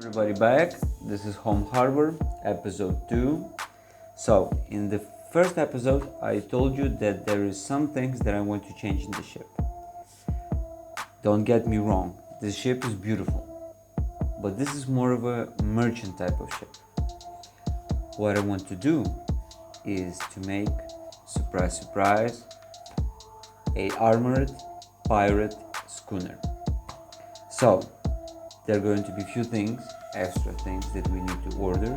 Everybody back. This is Home Harbor, episode 2. So, in the first episode, I told you that there is some things that I want to change in the ship. Don't get me wrong, this ship is beautiful, but this is more of a merchant type of ship. What I want to do is to make, surprise, surprise, a armored pirate schooner. So, there are going to be few things, extra things that we need to order.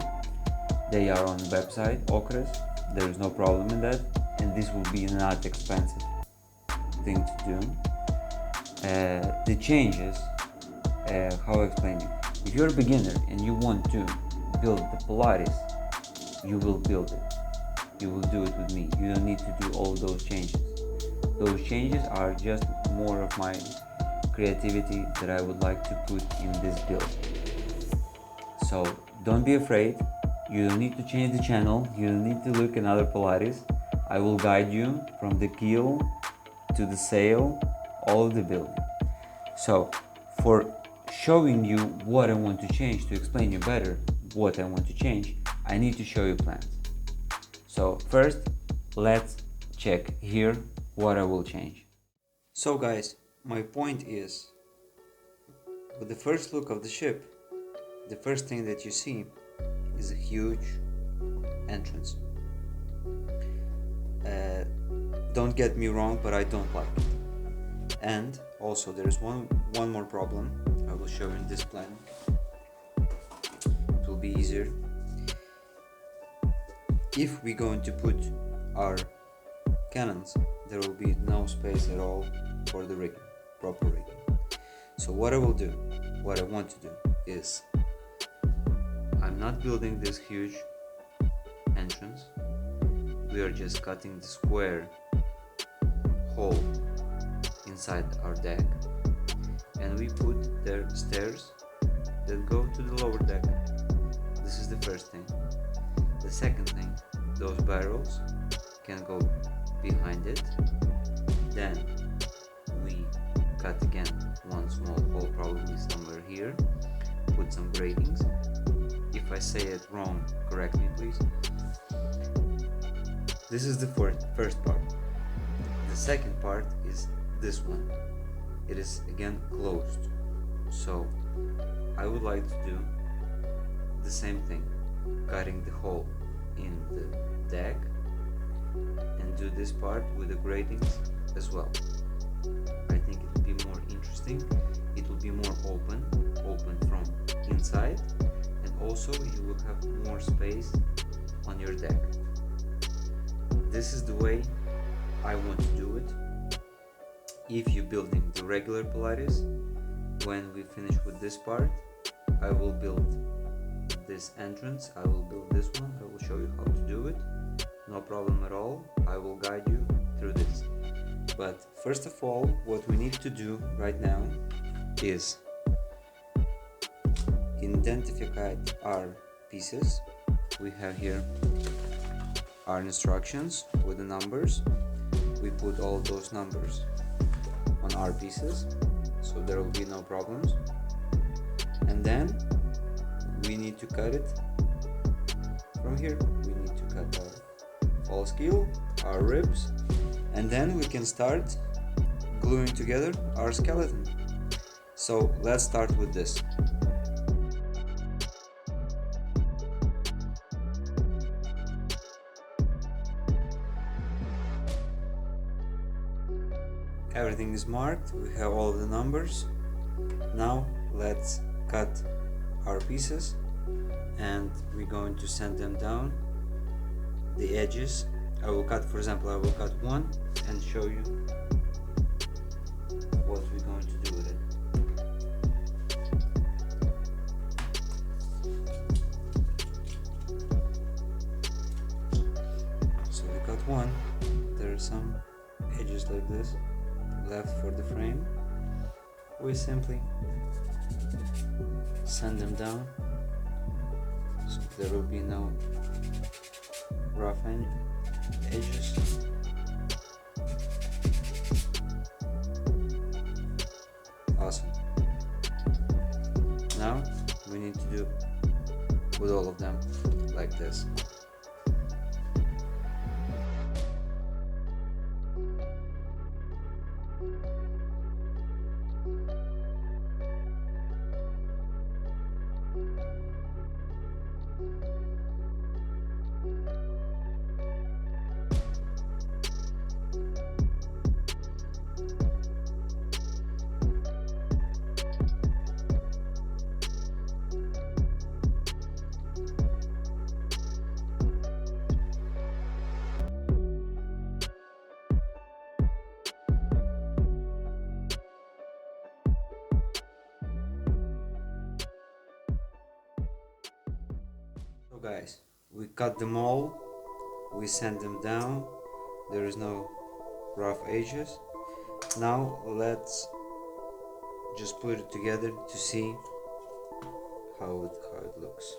They are on the website, occre. There is no problem in that, and this will be not expensive thing to do. The changes, how I explain it. If you're a beginner and you want to build the Polaris, you will build it. You will do it with me. You don't need to do all those changes. Those changes are just more of my creativity that I would like to put in this build. So don't be afraid. You don't need to change the channel. You don't need to look at other Polaris. I will guide you from the keel to the sail, all of the building. So for showing you what I want to change, to explain you better what I want to change, I need to show you plans. So first, let's check here what I will change. So guys, my point is, with the first look of the ship, the first thing that you see is a huge entrance. Don't get me wrong, but I don't like it. And also there is one more problem. I will show you in this plan. It will be easier. If we're going to put our cannons, there will be no space at all for the rigging, proper rigging. So what I will do, what I want to do is, I'm not building this huge entrance. We are just cutting the square hole inside our deck, and we put there stairs that go to the lower deck. This is the first thing. The second thing, those barrels can go behind it. Then we cut again one small hole, probably somewhere here, put some gratings. If I say it wrong, correct me please. This is the first part. The second part is this one. It is again closed. So I would like to do the same thing, cutting the hole in the deck, and do this part with the gratings as well. I think it will be more interesting. It will be more open from inside, and also you will have more space on your deck. This is the way I want to do it. If you're building the regular Polaris, when we finish with this part, I will build this entrance, I will build this one, I will show you how to do it. No problem at all, I will guide you through this. But first of all, what we need to do right now is identify our pieces. We have here our instructions with the numbers. We put all those numbers on our pieces, so there will be no problems. And then we need to cut it from here. We need to cut our false keel, our ribs, and then we can start gluing together our skeleton. So let's start with this. Everything is marked, we have all of the numbers. Now let's cut our pieces, and we're going to sand them down. The edges, I will cut, for example, I will cut one and show you what we're going to do with it. So we cut one, there are some edges like this left for the frame. We simply sand them down, so there will be no rough edges. Awesome. Now we need to do with all of them like this. So guys, we cut them all, we sand them down, there is no rough edges. Now let's just put it together to see how it looks.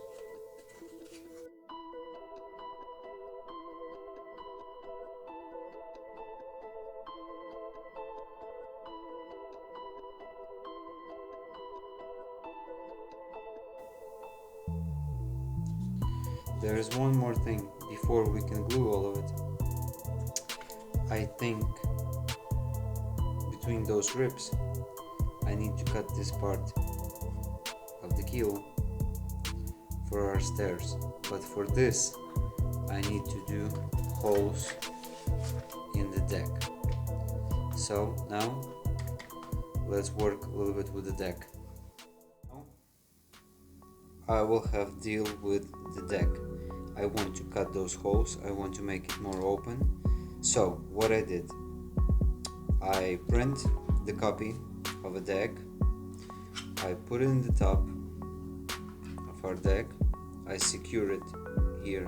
There is one more thing before we can glue all of it. I think between those ribs I need to cut this part of the keel for our stairs, but for this I need to do holes in the deck. So now let's work a little bit with the deck. I will have deal with the deck. I want to cut those holes, I want to make it more open. So what I did, I print the copy of a deck, I put it in the top of our deck, I secure it here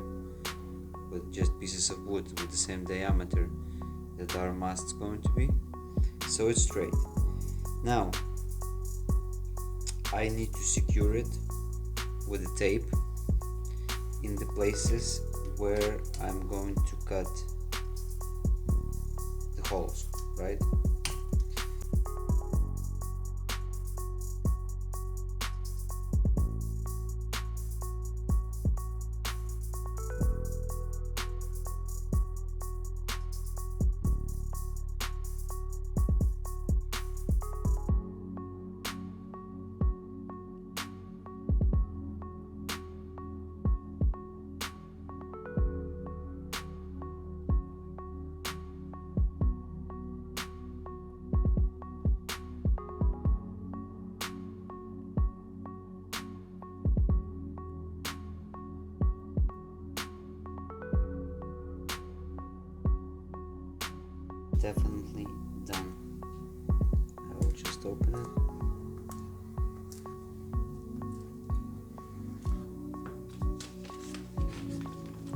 with just pieces of wood with the same diameter that our mast is going to be, so it's straight. Now I need to secure it with the tape in the places where I'm going to cut the holes, right? Definitely done. I will just open it.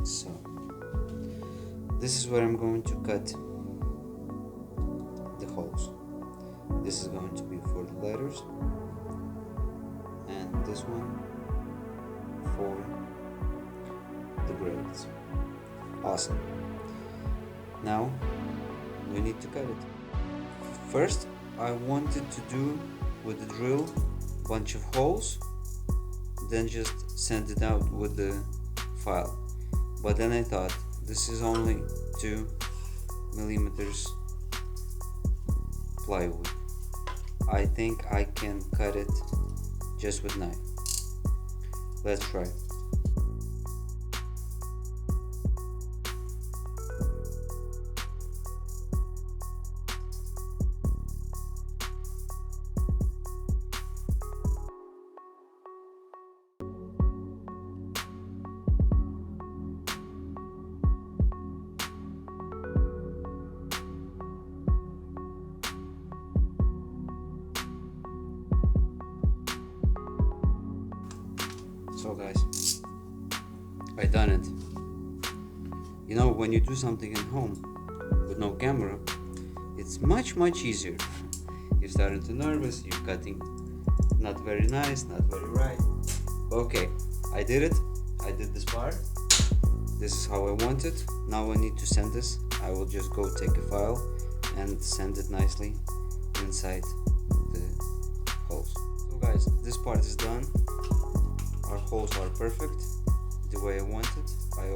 So this is where I'm going to cut the holes. This is going to be for the letters, and this one for the grades. Awesome. Now we need to cut it. First, I wanted to do with the drill a bunch of holes, then just send it out with the file. But then I thought this is only 2 millimeters plywood. I think I can cut it just with knife. Let's try. So guys, I done it. You know, when you do something at home with no camera, it's much easier. You're starting to nervous, you're cutting not very nice, not very right. Okay, I did it. I did this part. This is how I want it. Now I need to send this. I will just go take a file and send it nicely inside the holes. So guys, this part is done. holes are perfect, the way I wanted. I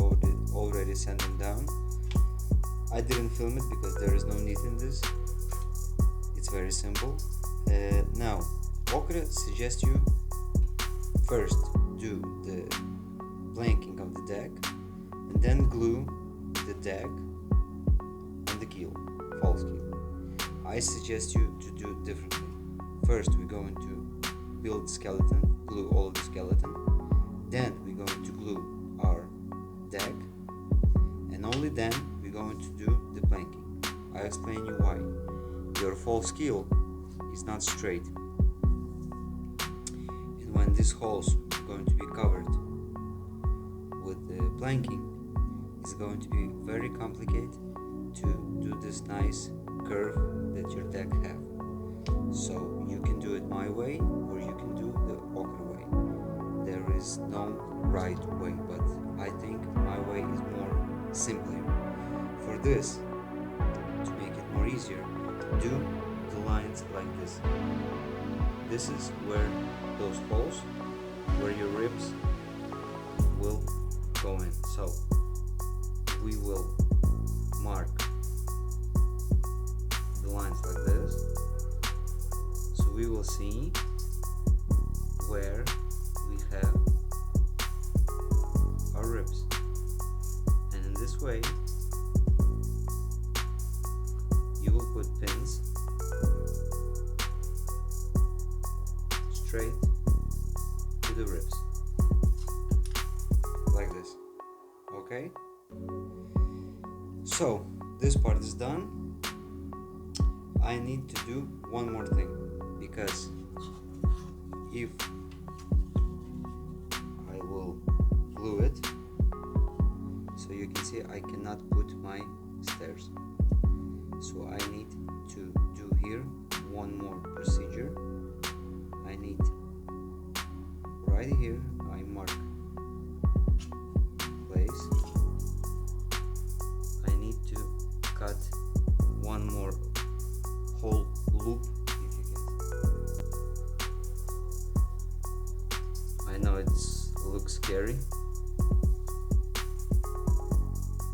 already sent them down. I didn't film it because there is no need in this. It's very simple. Now, occre suggests you first do the blanking of the deck and then glue the deck on the keel, false keel. I suggest you to do it differently. First we're going to build skeleton, glue all of the skeleton, then we're going to glue our deck, and only then we're going to do the planking. I'll explain you why. Your false keel is not straight, and when these holes are going to be covered with the planking, it's going to be very complicated to do this nice curve that your deck have. So you can do it my way or you can do the occre way. There is no right way, but I think my way is more simpler. For this, to make it more easier, do the lines like this. This is where those holes, where your ribs will go in. So we will mark the lines like this, so we will see where we have our ribs, and in this way you will put pins straight to the ribs like this. Okay, so this part is done. I need to do one more thing, because if I will glue it, so you can see I cannot put my stairs, so I need to do here one more procedure. I need right here, I mark place. I need to cut one more whole loop, if you can. I know it looks scary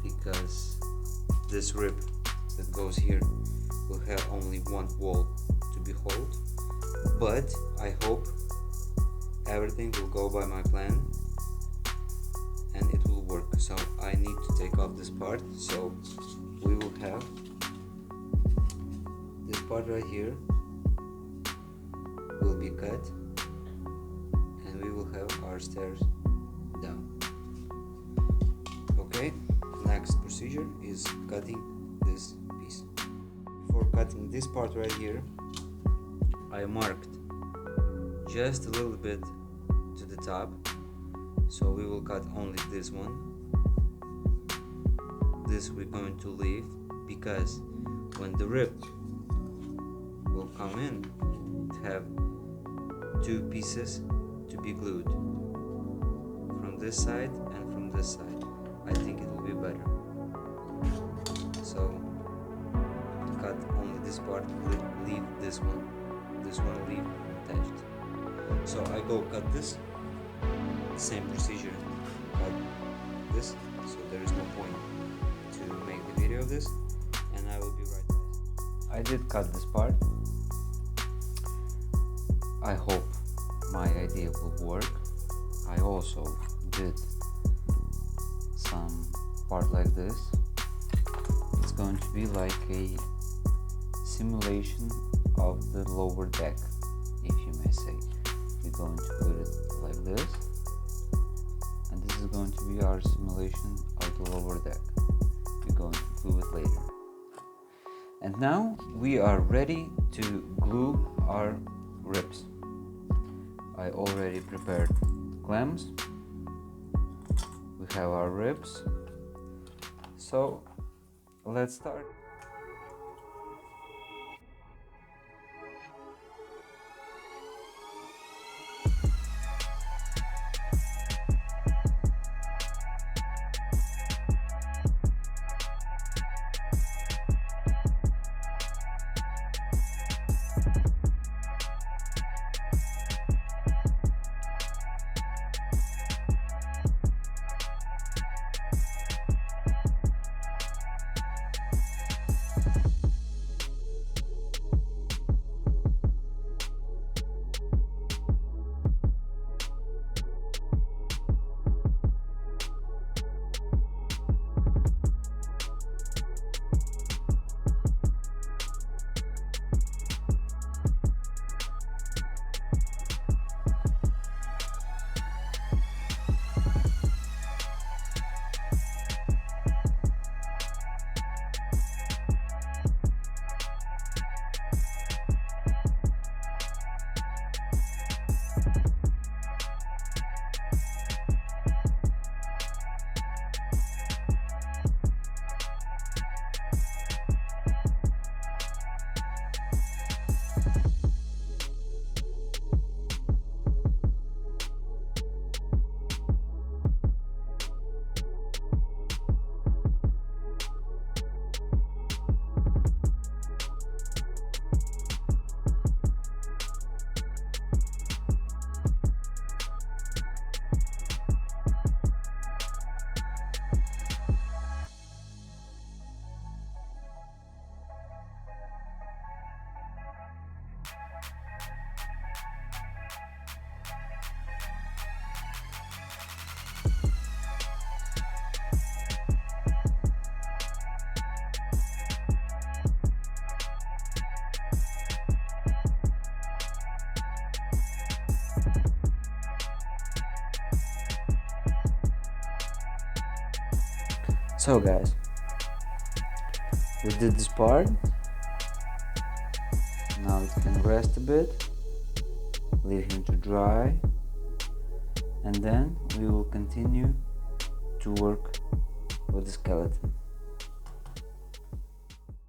because this rib that goes here will have only one wall to behold, but I hope everything will go by my plan and it will work. So I need to take off this part, so we will have this part right here will be cut, and we will have our stairs down. Okay, next procedure is cutting this piece. Before cutting this part right here, I marked just a little bit to the top, so we will cut only this one. This we're going to leave because when the rib will come in, it have two pieces to be glued from this side and from this side. I think it will be better. So cut only this part, leave this one leave attached. So I go cut this, same procedure, cut this, so there is no point to make the video of this, and I will be right back. I did cut this part. I hope my idea will work. I also did some part like this. It's going to be like a simulation of the lower deck, if you may say. We're going to put it like this, and this is going to be our simulation of the lower deck. We're going to glue it later. And now we are ready to glue our ribs. I already prepared clamps. We have our ribs. So let's start. So guys, we did this part. Now it can rest a bit, leave him to dry, and then we will continue to work with the skeleton.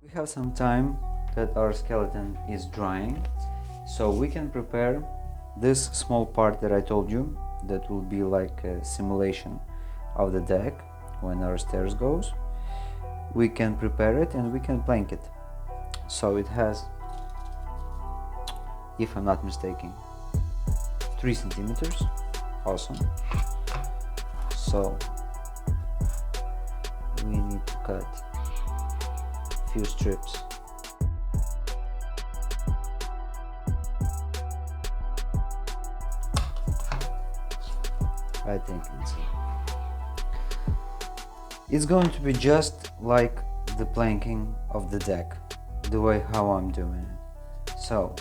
We have some time that our skeleton is drying, so we can prepare this small part that I told you that will be like a simulation of the deck when our stairs goes. We can prepare it and we can plank it. So it has, if I'm not mistaken, 3 centimeters. Awesome. So we need to cut a few strips. I think it's going to be just like the planking of the deck, the way how I'm doing it. So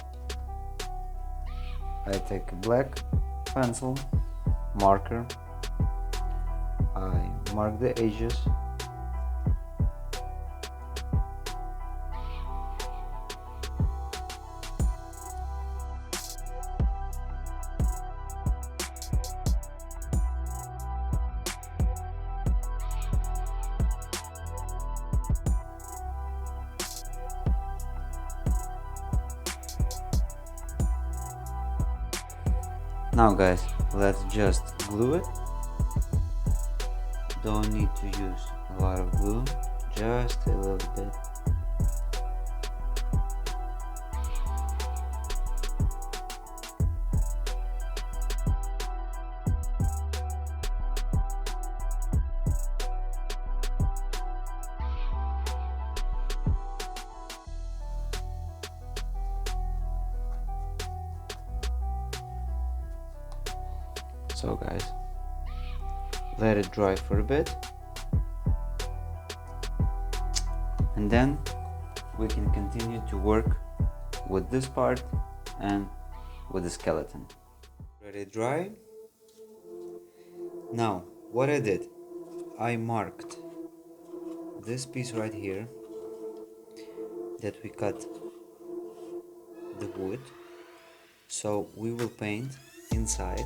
I take a black pencil marker, I mark the edges, now guys, let's just glue it. Don't need to use a lot of glue, just a little bit. So guys, let it dry for a bit, and then we can continue to work with this part and with the skeleton. Let it dry. Now what I did, I marked this piece right here that we cut the wood, so we will paint inside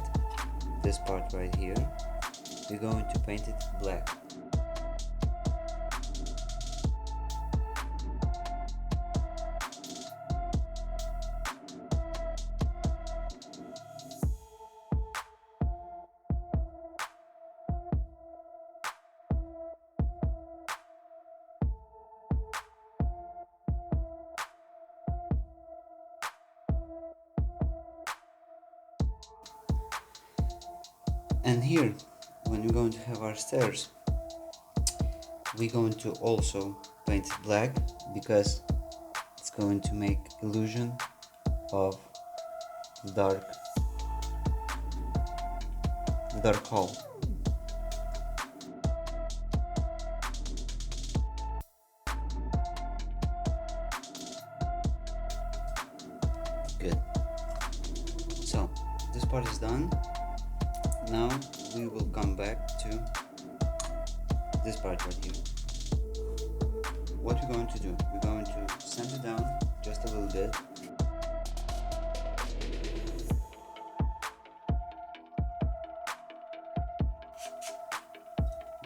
this part right here. We're going to paint it black. And here, when we're going to have our stairs, we're going to also paint it black because it's going to make illusion of the dark hole. Good. So this part is done. Now we will come back to this part right here. What we're going to do, we're going to sand it down just a little bit.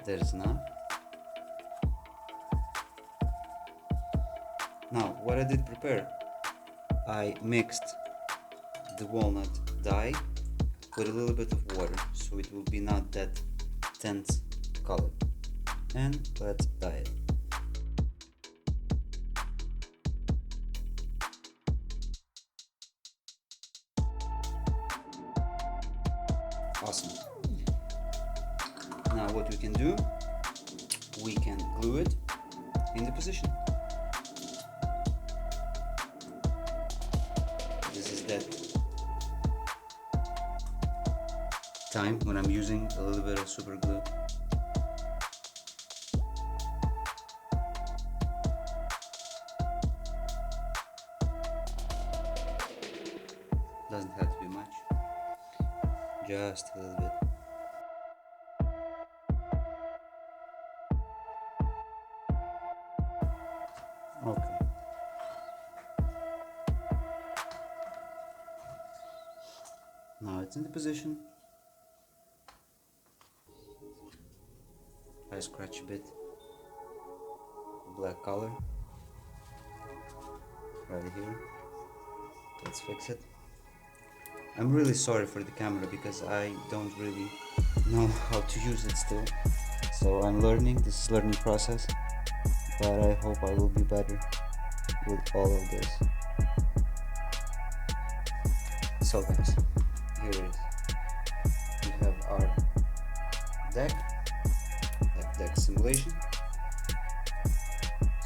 There's enough. Now what I did prepare, I mixed the walnut dye with a little bit of water, so it will be not that tense color. And let's dye it. Awesome. Now what we can do, we can glue it in the position. This is that time when I'm using a little bit of super glue. Doesn't have to be much, just a little bit. Okay. Now it's in the position. I scratch a bit. Black color. Right here. Let's fix it. I'm really sorry for the camera because I don't really know how to use it still. So I'm learning, this is learning process. But I hope I will be better with all of this. So guys, here it is. We have our deck, deck simulation.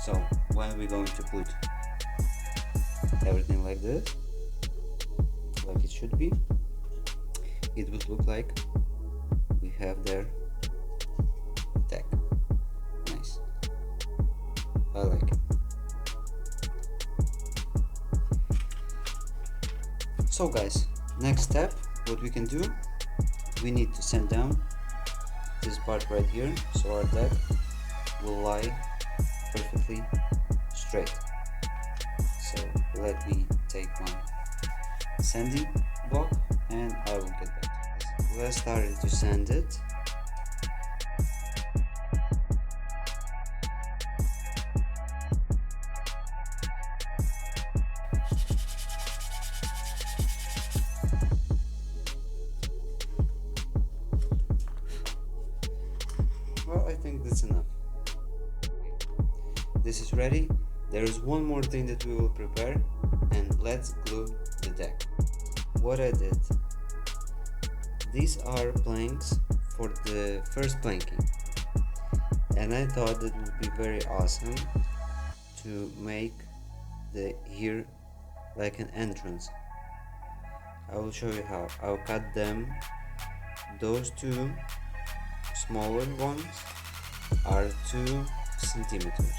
So when we're going to put everything like this, like it should be, it would look like we have their deck. Nice. I like it. So guys, next step, what we can do, we need to sand down this part right here so our deck will lie perfectly straight. So let me take my sanding block and I will get back to this. Let's start to sand it. Well, I think that's enough. This is ready. There is one more thing that we will prepare, and let's glue the deck. What I did, these are planks for the first planking, and I thought it would be very awesome to make the here like an entrance. I will show you how. I'll cut them. Those two smaller ones are 2 centimeters.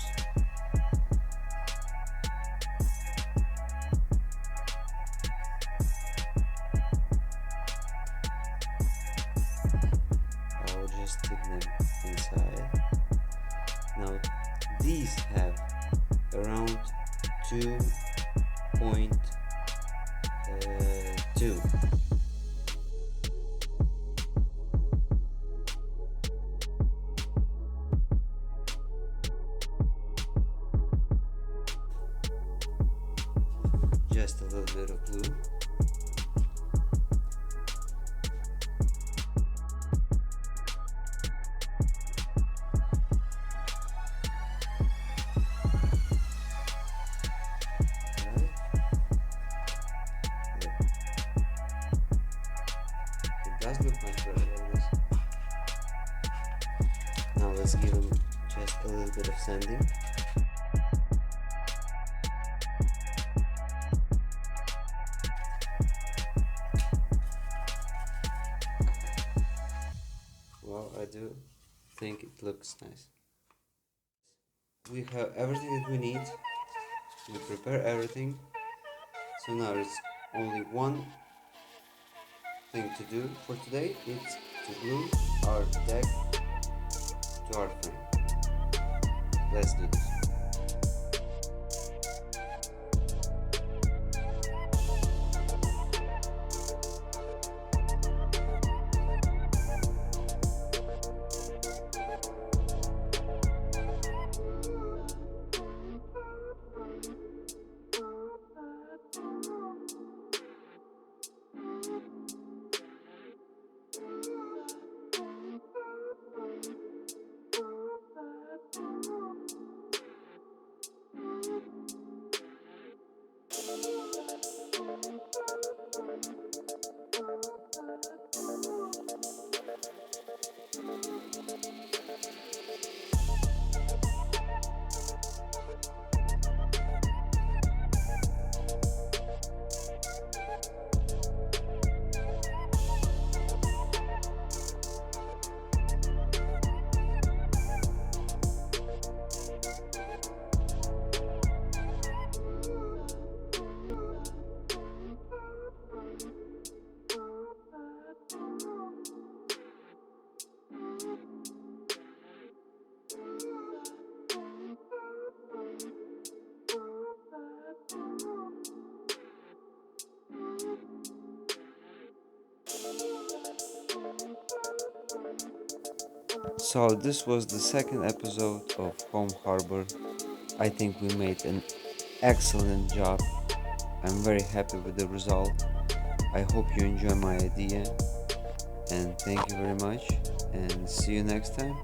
I'll just stick them inside. Now these have around 2.2. Just a little bit of glue. It does look much better like this. Now let's give them just a little bit of sanding. Well, I do think it looks nice. We have everything that we need. We prepare everything. So now it's only one thing to do for today. It's to glue our deck to our frame. Let's do this. So this was the second episode of Home Harbor. I think we made an excellent job. I'm very happy with the result. I hope you enjoy my idea, and thank you very much, and see you next time.